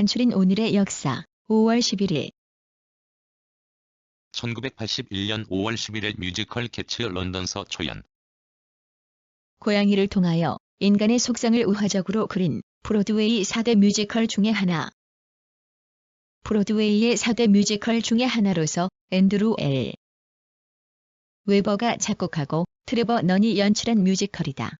간추린 오늘의 역사. 5월 11일 1981년 5월 11일 뮤지컬 캐츠 런던서 초연. 고양이를 통하여 인간의 속성을 우화적으로 그린 브로드웨이 4대 뮤지컬 중의 하나. 브로드웨이의 4대 뮤지컬 중의 하나로서 앤드루 L. 웨버가 작곡하고 트레버 넌이 연출한 뮤지컬이다.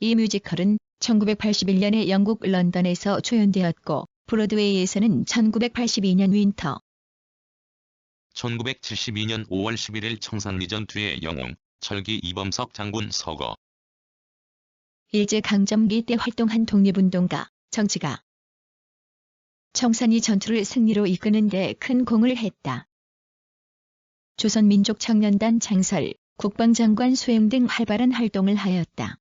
이 뮤지컬은 1981년에 영국 런던에서 초연되었고 브로드웨이에서는 1982년 윈터, 1972년 5월 11일 청산리전 뒤의 영웅, 철기 이범석 장군 서거. 일제강점기 때 활동한 독립운동가, 정치가. 청산리 전투를 승리로 이끄는 데 큰 공을 했다. 조선민족청년단 창설, 국방장관 수행 등 활발한 활동을 하였다.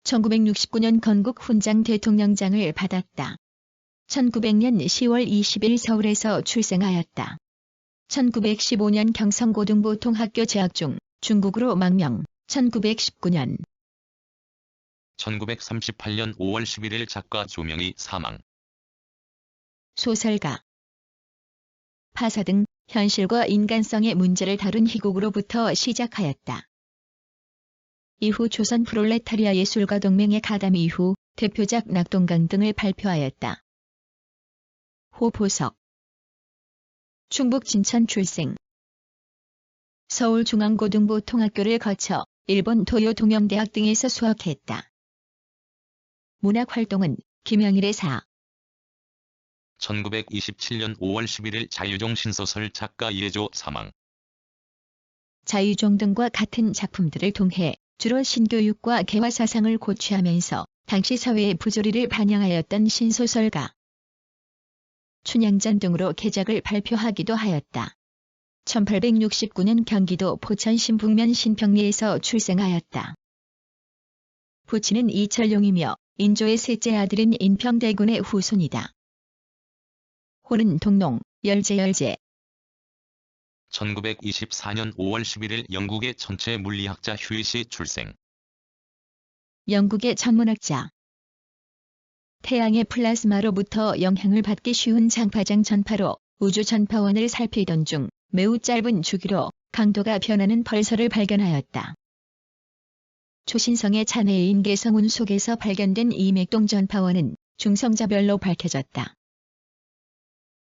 1969년 건국 훈장 대통령장을 받았다. 1900년 10월 20일 서울에서 출생하였다. 1915년 경성고등보통학교 재학 중 중국으로 망명. 1919년 1938년 5월 11일 작가 조명희 사망. 소설가. 파사 등 현실과 인간성의 문제를 다룬 희곡으로부터 시작하였다. 이후 조선 프롤레타리아 예술가 동맹의 가담 이후 대표작 낙동강 등을 발표하였다. 호보석. 충북 진천 출생. 서울중앙고등보통학교를 거쳐 일본 도요 동영대학 등에서 수학했다. 문학활동은 김영일의 사. 1927년 5월 11일 자유종 신소설 작가 이해조 사망. 자유종 등과 같은 작품들을 통해 주로 신교육과 개화사상을 고취하면서 당시 사회의 부조리를 반영하였던 신소설가. 춘향전 등으로 개작을 발표하기도 하였다. 1869년 경기도 포천시 북면 신평리에서 출생하였다. 부친은 이철용이며 인조의 셋째 아들인 인평대군의 후손이다. 호는 동농, 열제. 1924년 5월 11일 영국의 천체 물리학자 휴이시 출생. 영국의 천문학자. 태양의 플라즈마로부터 영향을 받기 쉬운 장파장 전파로 우주 전파원을 살피던 중 매우 짧은 주기로 강도가 변하는 벌서를 발견하였다. 초신성의 잔해인 개성운 속에서 발견된 이 맥동 전파원은 중성자별로 밝혀졌다.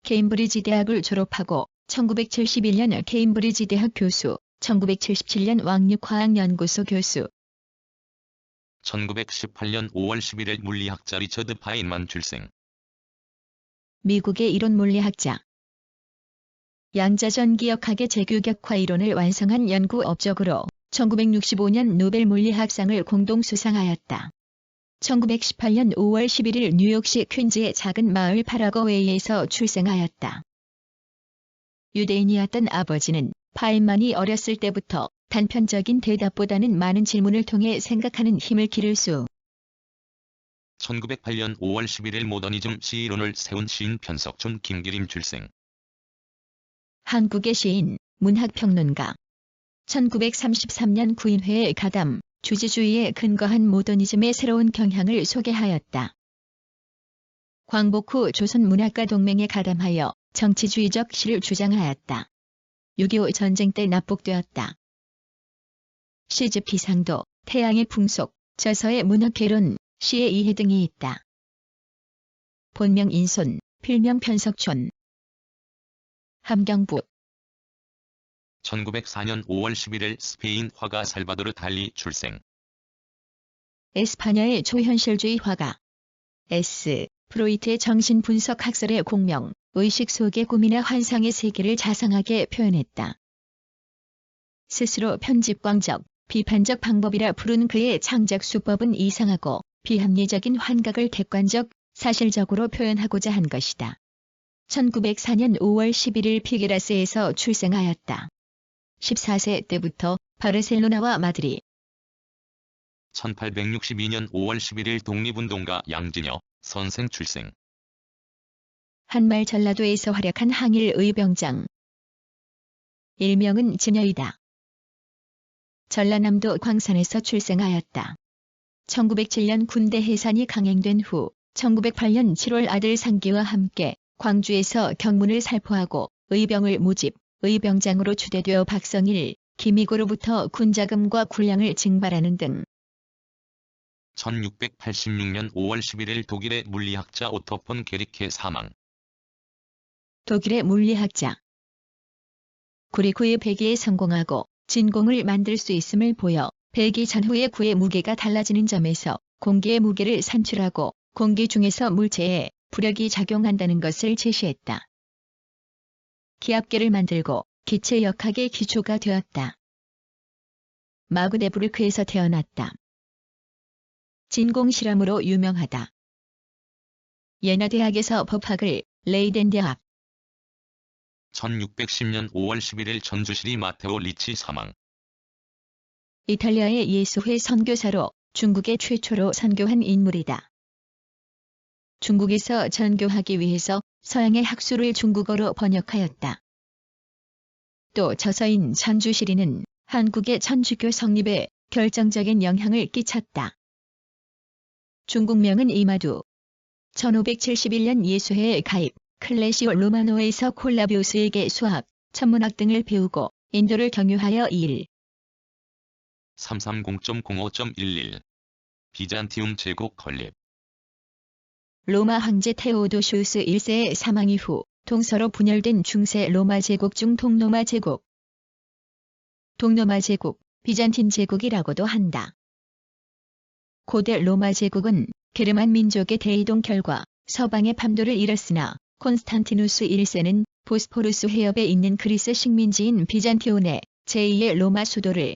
케임브리지 대학을 졸업하고 1971년 케임브리지 대학 교수, 1977년 왕육화학연구소 교수. 1918년 5월 11일 물리학자 리처드 파인만 출생. 미국의 이론 물리학자. 양자전기역학의 재규격화 이론을 완성한 연구 업적으로 1965년 노벨 물리학상을 공동 수상하였다. 1918년 5월 11일 뉴욕시 퀸즈의 작은 마을 파라거웨이에서 출생하였다. 유대인이었던 아버지는 파인만이 어렸을 때부터 단편적인 대답보다는 많은 질문을 통해 생각하는 힘을 기를 수. 1908년 5월 11일 모더니즘 시이론을 세운 시인 편석준 김기림 출생. 한국의 시인, 문학평론가. 1933년 구인회의 가담, 주지주의에 근거한 모더니즘의 새로운 경향을 소개하였다. 광복 후 조선문학가 동맹에 가담하여 정치주의적 시를 주장하였다. 6.25 전쟁 때 납북되었다. 시집 비상도, 태양의 풍속, 저서의 문학개론, 시의 이해 등이 있다. 본명 인손, 필명 편석촌. 함경북. 1904년 5월 11일 스페인 화가 살바도르 달리 출생. 에스파냐의 초현실주의 화가. S. 프로이트의 정신분석학설의 공명, 의식 속의 꿈이나 환상의 세계를 자상하게 표현했다. 스스로 편집광적, 비판적 방법이라 부른 그의 창작 수법은 이상하고 비합리적인 환각을 객관적, 사실적으로 표현하고자 한 것이다. 1904년 5월 11일 피게라스에서 출생하였다. 14세 때부터 바르셀로나와 마드리. 1862년 5월 11일 독립운동가 양진여 선생 출생. 한말 전라도에서 활약한 항일 의병장. 일명은 진여이다. 전라남도 광산에서 출생하였다. 1907년 군대 해산이 강행된 후 1908년 7월 아들 상기와 함께 광주에서 경문을 살포하고 의병을 모집, 의병장으로 추대되어 박성일, 김익으로부터 군자금과 군량을 징발하는 등 1686년 5월 11일 독일의 물리학자 오토 폰 게리케 사망. 독일의 물리학자 구리구의 배기에 성공하고 진공을 만들 수 있음을 보여 배기 전후의 구의 무게가 달라지는 점에서 공기의 무게를 산출하고 공기 중에서 물체에 부력이 작용한다는 것을 제시했다. 기압계를 만들고 기체 역학의 기초가 되었다. 마그데부르크에서 태어났다. 진공 실험으로 유명하다. 예나 대학에서 법학을, 레이덴 대학 1610년 5월 11일 전주시리 마테오 리치 사망. 이탈리아의 예수회 선교사로 중국에 최초로 선교한 인물이다. 중국에서 전교하기 위해서 서양의 학술을 중국어로 번역하였다. 또 저서인 전주시리는 한국의 천주교 성립에 결정적인 영향을 끼쳤다. 중국명은 이마두. 1571년 예수회에 가입, 클레시오 로마노에서 콜라비우스에게 수학, 천문학 등을 배우고 인도를 경유하여 330.05.11 비잔티움 제국 건립. 로마 황제 테오도시우스 1세의 사망 이후 동서로 분열된 중세 로마 제국 중 동로마 제국, 동로마 제국, 비잔틴 제국이라고도 한다. 고대 로마 제국은 게르만 민족의 대이동 결과 서방의 밤도를 잃었으나 콘스탄티누스 1세는 보스포루스 해협에 있는 그리스 식민지인 비잔티온의 제2의 로마 수도를